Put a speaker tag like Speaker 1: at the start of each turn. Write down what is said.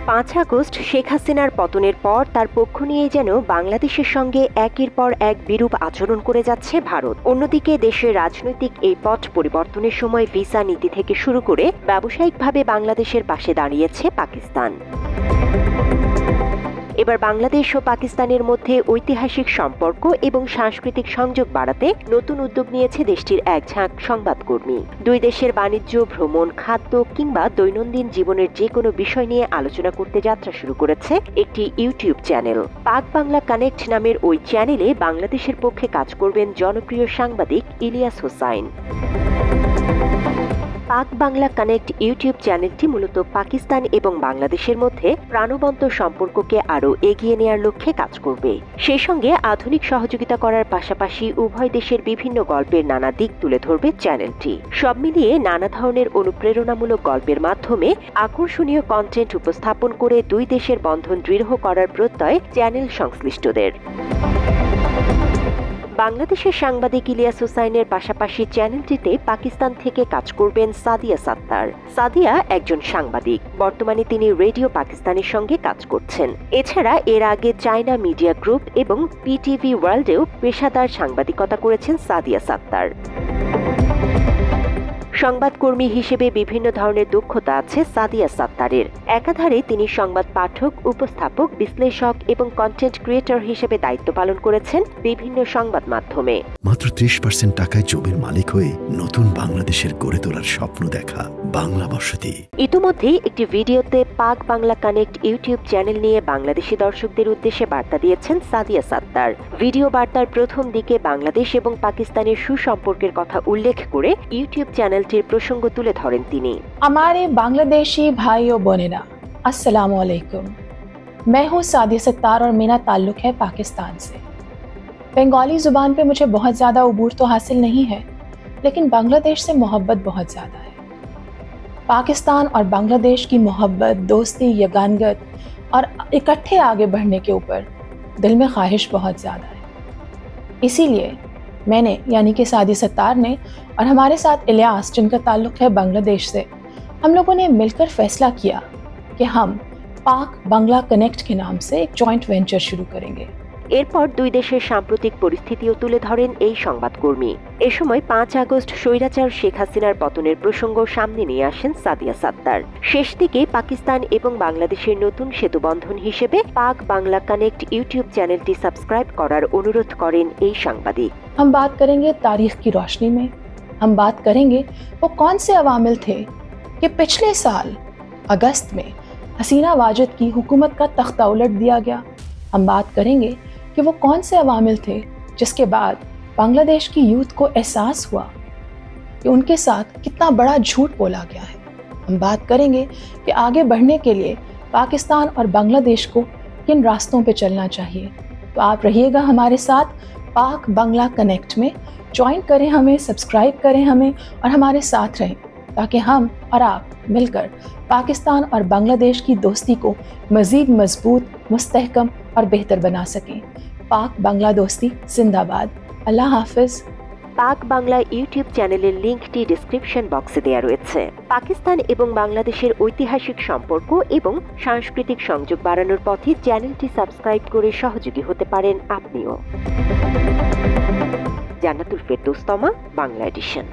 Speaker 1: 5 August Sheikh হাসিনার পতনের পর তার পক্ষ নিয়ে যেন বাংলাদেশের সঙ্গে একের পর এক বিরূপ আচরণ করে যাচ্ছে ভারত। অন্যদিকে দেশের রাজনৈতিক এই পট পরিবর্তনের সময় ভিসা নীতি থেকে শুরু করে ব্যবসায়িকভাবে বাংলাদেশের পাশে দাঁড়িয়েছে পাকিস্তান। এবার বাংলাদেশ ও পাকিস্তানের মধ্যে ঐতিহাসিক সম্পর্ক এবং সাংস্কৃতিক সংযোগ বাড়াতে নতুন উদ্যোগ নিয়েছে দেশটির এক ঝাঁক সংবাদকর্মী। দুই দেশের বাণিজ্য, ভ্রমণ, খাদ্য কিংবা দৈনন্দিন জীবনের যে কোনো বিষয় নিয়ে আলোচনা করতে যাত্রা শুরু করেছে একটি ইউটিউব চ্যানেল। পাক বাংলা কানেক্ট নামের ওই চ্যানেলে বাংলাদেশের পক্ষে কাজ করবেন জনপ্রিয় সাংবাদিক ইলিয়াস হোসাইন। পাক বাংলা কানেক্ট ইউটিউব চ্যানেলটি মূলত পাকিস্তান এবং বাংলাদেশের মধ্যে প্রাণবন্ত সম্পর্ককে আরও এগিয়ে নেওয়ার লক্ষ্যে কাজ করবে। সেই সঙ্গে আধুনিক সহযোগিতা করার পাশাপাশি উভয় দেশের বিভিন্ন গল্পের নানা দিক তুলে ধরবে চ্যানেলটি। সব মিলিয়ে নানা ধরনের অনুপ্রেরণামূলক গল্পের মাধ্যমে আকর্ষণীয় কন্টেন্ট উপস্থাপন করে দুই দেশের বন্ধন দৃঢ় করার প্রত্যয় চ্যানেল সংশ্লিষ্টদের। বাংলাদেশের সাংবাদিক ইলিয়াস হোসাইনের পাশাপাশি চ্যানেলটিতে পাকিস্তান থেকে কাজ করবেন সাদিয়া সাত্তার। সাদিয়া একজন সাংবাদিক, বর্তমানে তিনি রেডিও পাকিস্তানের সঙ্গে কাজ করছেন। এছাড়া এর আগে চায়না মিডিয়া গ্রুপ এবং পিটিভি ওয়ার্ল্ডেও পেশাদার সাংবাদিকতা করেছেন সাদিয়া সাত্তার। সংবাদকর্মী হিসেবে বিভিন্ন ধরনের দক্ষতা আছে সাদিয়া সাত্তারের। একাধারে তিনি সংবাদ পাঠক, উপস্থাপক, বিশ্লেষক এবং কন্টেন্ট ক্রিয়েটর হিসেবে দায়িত্ব পালন করেছেন বিভিন্ন সংবাদ মাধ্যমে।
Speaker 2: মাত্র 30% টাকায় জমির মালিক হয়ে নতুন বাংলাদেশের গড়ে তোলার স্বপ্ন দেখা বাংলা বসতি।
Speaker 1: ইতিমধ্যেই একটি ভিডিওতে পাক বাংলা কানেক্ট ইউটিউব চ্যানেল নিয়ে বাংলাদেশি দর্শকদের উদ্দেশ্যে বার্তা দিয়েছেন সাদিয়া সাত্তার। ভিডিও বার্তার প্রথম দিকে বাংলাদেশ এবং পাকিস্তানের সুসম্পর্কের কথা উল্লেখ করে ইউটিউব চ্যানেলটির প্রসঙ্গ তুলে ধরেন তিনি।
Speaker 3: हमारे बांग्लादेशी भाइयों बहनेरा अस्सलाम वालेकुम। मैं हूँ सादिया सत्तार और मेरा ताल्लुक़ है पाकिस्तान से। बंगाली ज़ुबान पे मुझे बहुत ज़्यादा उबूर तो हासिल नहीं है, लेकिन बांग्लादेश से मोहब्बत बहुत ज़्यादा है। पाकिस्तान और बांग्लादेश की मोहब्बत, दोस्ती, यगानगत और इकट्ठे आगे बढ़ने के ऊपर दिल में ख्वाहिश बहुत ज़्यादा है। इसीलिए मैंने यानी कि सादिया सत्तार ने और हमारे साथ इलियास, जिनका ताल्लुक़ है बांग्लादेश से, हम लोगों ने मिलकर फैसला किया कि हम पाक बांग्ला कनेक्ट के नाम से एक जॉइंट वेंचर शुरू करेंगे।
Speaker 1: এরপর দুই দেশের সাম্প্রতিক পরিস্থিতিও তুলে ধরেন এই সংবাদকর্মী। এ সময় 5 আগস্ট স্বৈরাচার শেখ হাসিনার পতনের প্রসঙ্গ সামনে নিয়ে আসেন সাদিয়া সাত্তার। শেষ দিকে পাকিস্তান এবং বাংলাদেশের নতুন সেতুবন্ধন হিসেবে পাক বাংলা কানেক্ট ইউটিউব চ্যানেলটি সাবস্ক্রাইব করার অনুরোধ করেন এই সাংবাদিক।
Speaker 3: हम बात करेंगे तारीख की रोशनी में। हम बात करेंगे वो कौन से अवामिल थे कि पिछले साल अगस्त में हसीना वाजिद की हुकूमत का तख्ता उलट दिया गया। हम बात करेंगे कि वो कौन से अवामिल थे जिसके बाद बांग्लादेश की यूथ को एहसास हुआ कि उनके साथ कितना बड़ा झूठ बोला गया है। हम बात करेंगे कि आगे बढ़ने के लिए पाकिस्तान और बांग्लादेश को किन रास्तों पे चलना चाहिए। तो आप रहिएगा हमारे साथ पाक बांग्ला कनेक्ट में। ज्वाइन करें हमें, सब्सक्राइब करें हमें और हमारे साथ रहें, ताकि हम और आप मिलकर पाकिस्तान और बांग्लादेश की दोस्ती को मज़ीद मजबूत, मुस्तहकम और बेहतर बना सकें। पाक बांग्ला दोस्ती जिंदाबाद। अल्लाह हाफिज।
Speaker 1: পাক বাংলা ইউটিউব চ্যানেলের লিঙ্কটি ডেসক্রিপশন বক্সে দেওয়া রয়েছে। পাকিস্তান এবং বাংলাদেশের ঐতিহাসিক সম্পর্ক এবং সাংস্কৃতিক সংযোগ বাড়ানোর পথে চ্যানেলটি সাবস্ক্রাইব করে সহযোগী হতে পারেন আপনিও। জান্নাতুল ফেরদৌস তমা, বাংলা এডিশন।